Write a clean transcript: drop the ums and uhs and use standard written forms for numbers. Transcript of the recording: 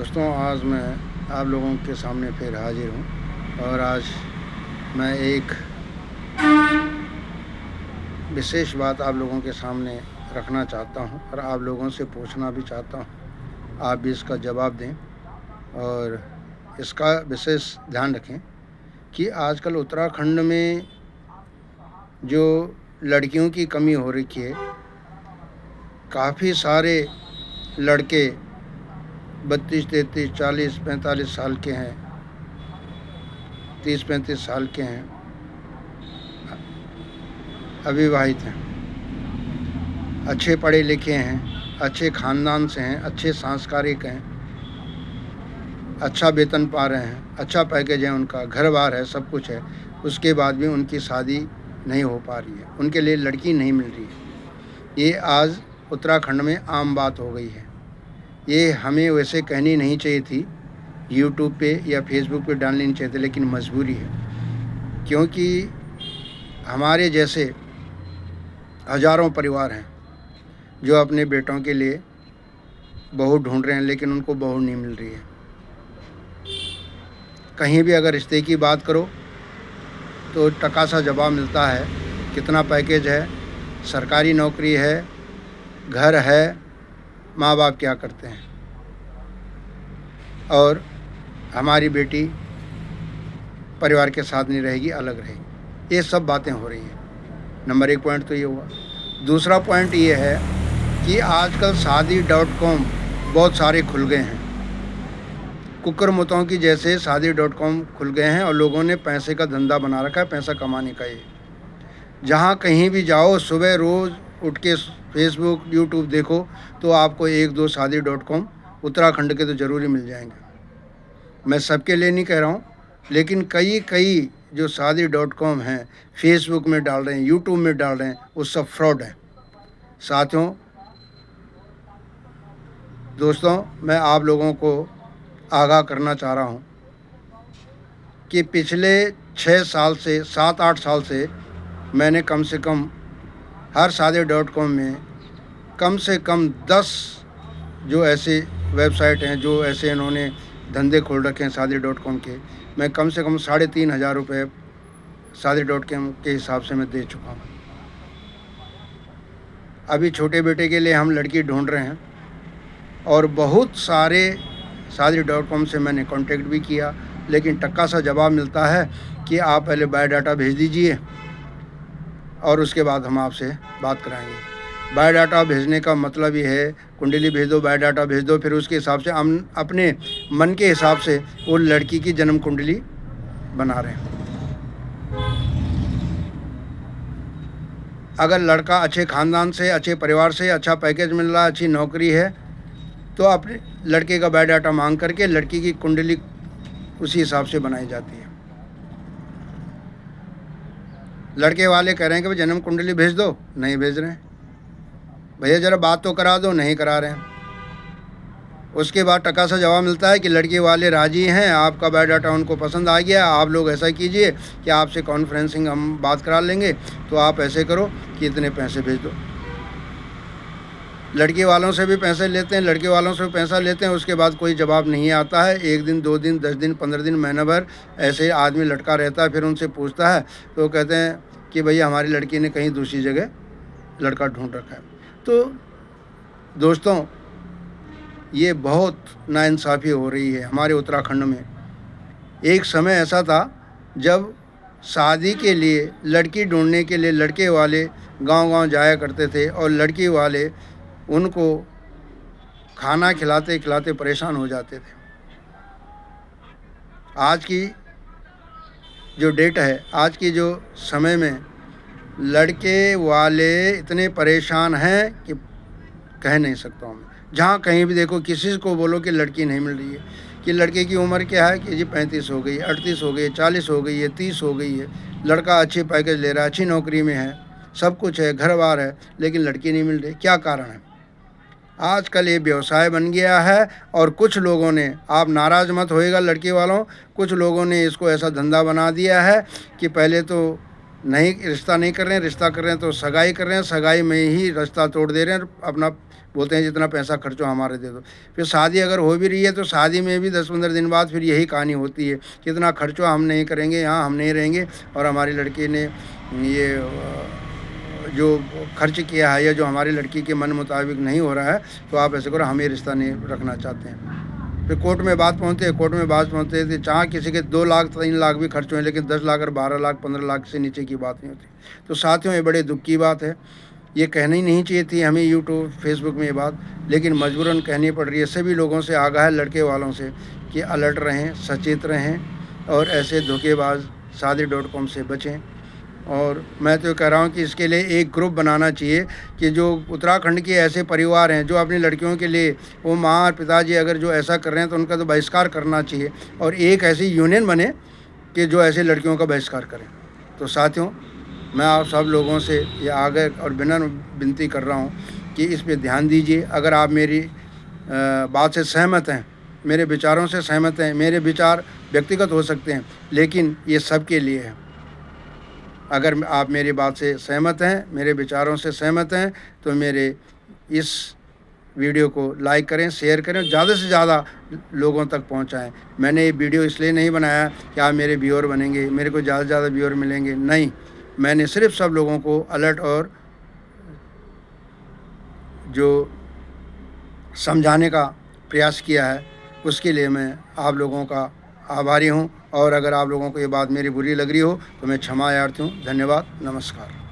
दोस्तों, आज मैं आप लोगों के सामने फिर हाजिर हूँ और आज मैं एक विशेष बात आप लोगों के सामने रखना चाहता हूँ और आप लोगों से पूछना भी चाहता हूँ। आप भी इसका जवाब दें और इसका विशेष ध्यान रखें कि आजकल उत्तराखंड में जो लड़कियों की कमी हो रखी है, काफ़ी सारे लड़के 32, 33, 40, 45 साल के हैं, 30, 35 साल के हैं, अविवाहित हैं, अच्छे पढ़े लिखे हैं, अच्छे ख़ानदान से हैं, अच्छे सांस्कारिक हैं, अच्छा वेतन पा रहे हैं, अच्छा पैकेज है, उनका घर बार है, सब कुछ है। उसके बाद भी उनकी शादी नहीं हो पा रही है, उनके लिए लड़की नहीं मिल रही है। ये आज उत्तराखंड में आम बात हो गई है। ये हमें वैसे कहनी नहीं चाहिए थी, यूट्यूब पे या फेसबुक पे डालनी नहीं चाहिए थी, लेकिन मजबूरी है, क्योंकि हमारे जैसे हज़ारों परिवार हैं जो अपने बेटों के लिए बहू ढूंढ रहे हैं, लेकिन उनको बहू नहीं मिल रही है। कहीं भी अगर रिश्ते की बात करो तो टका सा जवाब मिलता है, कितना पैकेज है, सरकारी नौकरी है, घर है, माँ बाप क्या करते हैं, और हमारी बेटी परिवार के साथ नहीं रहेगी, अलग रहेगी। ये सब बातें हो रही हैं। नंबर 1 पॉइंट तो ये हुआ। दूसरा पॉइंट ये है कि आजकल शादी.com बहुत सारे खुल गए हैं। कुकरमुतों की जैसे शादी.com खुल गए हैं और लोगों ने पैसे का धंधा बना रखा है, पैसा कमाने का। ये जहाँ कहीं भी जाओ, सुबह रोज़ उठ के फेसबुक, यूट्यूब देखो तो आपको 1-2 शादी.com उत्तराखंड के तो ज़रूरी मिल जाएंगे। मैं सबके लिए नहीं कह रहा हूँ, लेकिन कई जो शादी.com हैं, फेसबुक में डाल रहे हैं, यूट्यूब में डाल रहे हैं, वो सब फ्रॉड है। साथियों, दोस्तों, मैं आप लोगों को आगाह करना चाह रहा हूँ कि पिछले 6 साल से 7-8 साल से मैंने कम से कम हर शादी.com में कम से कम 10 जो ऐसे वेबसाइट हैं, जो ऐसे इन्होंने धंधे खोल रखे हैं शादी.com के, मैं कम से कम 3,500 रुपये शादी.com के हिसाब से मैं दे चुका हूँ। अभी छोटे बेटे के लिए हम लड़की ढूंढ रहे हैं और बहुत सारे शादी.com से मैंने कांटेक्ट भी किया, लेकिन टक्का सा जवाब मिलता है कि आप पहले बायोडाटा भेज दीजिए और उसके बाद हम आपसे बात कराएंगे। बायोडाटा भेजने का मतलब ये है, कुंडली भेज दो, बायोडाटा भेज दो, फिर उसके हिसाब से हम अपने मन के हिसाब से वो लड़की की जन्म कुंडली बना रहे हैं। अगर लड़का अच्छे ख़ानदान से, अच्छे परिवार से, अच्छा पैकेज मिल रहा है, अच्छी नौकरी है, तो अपने लड़के का बायोडाटा मांग करके लड़की की कुंडली उसी हिसाब से बनाई जाती है। लड़के वाले कह रहे हैं कि भाई जन्म कुंडली भेज दो, नहीं भेज रहे हैं। भैया ज़रा बात तो करा दो, नहीं करा रहे हैं। उसके बाद टका सा जवाब मिलता है कि लड़के वाले राजी हैं, आपका बायोडाटा उनको पसंद आ गया, आप लोग ऐसा कीजिए कि आपसे कॉन्फ्रेंसिंग हम बात करा लेंगे, तो आप ऐसे करो कि इतने पैसे भेज दो। लड़के वालों से भी पैसे लेते हैं, लड़के वालों से भी पैसा लेते हैं, उसके बाद कोई जवाब नहीं आता है। 1 दिन, 2 दिन, 10 दिन, 15 दिन, महीना भर ऐसे आदमी लटका रहता है। फिर उनसे पूछता है तो कहते हैं कि भैया हमारी लड़की ने कहीं दूसरी जगह लड़का ढूंढ रखा है। तो दोस्तों, ये बहुत नाइंसाफ़ी हो रही है हमारे उत्तराखंड में। एक समय ऐसा था जब शादी के लिए, लड़की ढूंढने के लिए लड़के वाले गांव-गांव जाया करते थे और लड़की वाले उनको खाना खिलाते खिलाते परेशान हो जाते थे। आज की जो डेट है, आज की जो समय में लड़के वाले इतने परेशान हैं कि कह नहीं सकता हूँ। जहाँ कहीं भी देखो, किसी को बोलो कि लड़की नहीं मिल रही है, कि लड़के की उम्र क्या है कि जी 35 हो गई, 38 हो गई, 40 हो गई है, 30 हो गई है। लड़का अच्छे पैकेज ले रहा है, अच्छी नौकरी में है, सब कुछ है, घर बार है, लेकिन लड़की नहीं मिल रही। क्या कारण है? आजकल ये व्यवसाय बन गया है और कुछ लोगों ने, आप नाराज़ मत होइएगा लड़के वालों, कुछ लोगों ने इसको ऐसा धंधा बना दिया है कि पहले तो नहीं, रिश्ता नहीं कर रहे हैं, रिश्ता कर रहे हैं तो सगाई कर रहे हैं, सगाई में ही रिश्ता तोड़ दे रहे हैं, अपना बोलते हैं जितना पैसा खर्च हो हमारे दे दो। फिर शादी अगर हो भी रही है तो शादी में भी 10-15 दिन बाद फिर यही कहानी होती है, कितना खर्च हो, हम नहीं करेंगे, यहाँ हम नहीं रहेंगे, और हमारी लड़की ने ये जो खर्च किया है या जो हमारी लड़की के मन मुताबिक नहीं हो रहा है, तो आप ऐसे करो, हम ये रिश्ता नहीं रखना चाहते हैं। फिर कोर्ट में बात पहुँचते हैं, कोर्ट में बात पहुँचते थे, चाहे किसी के 2 लाख 3 लाख भी खर्च हुए, लेकिन 10 लाख और 12 लाख 15 लाख से नीचे की बात नहीं होती। तो साथियों, ये बड़े दुख की बात है, ये कहनी नहीं चाहिए थी हमें यूट्यूब फेसबुक में ये बात, लेकिन मजबूरन कहनी पड़ रही है। सभी लोगों से, आगाह लड़के वालों से, कि अलर्ट रहें, सचेत रहें और ऐसे धोखेबाज शादी.com से बचें। और मैं तो कह रहा हूँ कि इसके लिए एक ग्रुप बनाना चाहिए कि जो उत्तराखंड के ऐसे परिवार हैं जो अपनी लड़कियों के लिए, वो माँ और पिताजी अगर जो ऐसा कर रहे हैं तो उनका तो बहिष्कार करना चाहिए, और एक ऐसी यूनियन बने कि जो ऐसे लड़कियों का बहिष्कार करें। तो साथियों, मैं आप सब लोगों से ये आगे और विनती कर रहा हूँ कि इस पे ध्यान दीजिए। अगर आप मेरी बात से सहमत हैं, मेरे विचारों से सहमत हैं, मेरे विचार व्यक्तिगत हो सकते हैं, लेकिन ये सबके लिए है। अगर आप मेरी बात से सहमत हैं, मेरे विचारों से सहमत हैं, तो मेरे इस वीडियो को लाइक करें, शेयर करें, ज़्यादा से ज़्यादा लोगों तक पहुंचाएं। मैंने ये वीडियो इसलिए नहीं बनाया कि आप मेरे व्यूअर बनेंगे, मेरे को ज़्यादा से ज़्यादा व्यूअर मिलेंगे, नहीं। मैंने सिर्फ सब लोगों को अलर्ट और जो समझाने का प्रयास किया है, उसके लिए मैं आप लोगों का आभारी हूँ। और अगर आप लोगों को ये बात मेरी बुरी लग रही हो तो मैं क्षमा याचती हूँ। धन्यवाद, नमस्कार।